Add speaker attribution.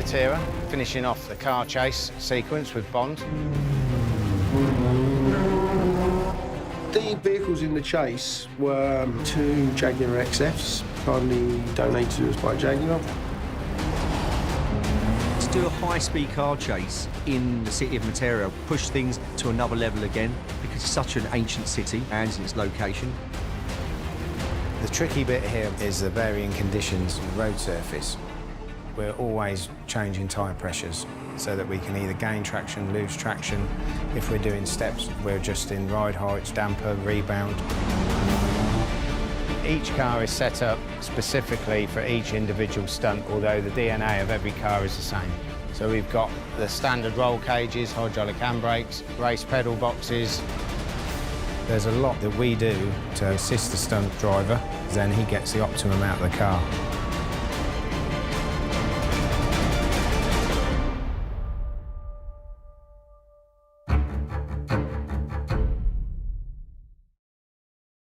Speaker 1: Matera, finishing off the car chase sequence with Bond.
Speaker 2: The vehicles in the chase were 2 Jaguar XFs, kindly donated to us by Jaguar.
Speaker 3: To do a high-speed car chase in the city of Matera, push things to another level again, because it's such an ancient city and its location.
Speaker 1: The tricky bit here is the varying conditions of the road surface. We're always changing tyre pressures so that we can either gain traction, lose traction. If we're doing steps, we're adjusting ride heights, damper, rebound. Each car is set up specifically for each individual stunt, although the DNA of every car is the same. So we've got the standard roll cages, hydraulic handbrakes, race pedal boxes. There's a lot that we do to assist the stunt driver, then he gets the optimum out of the car.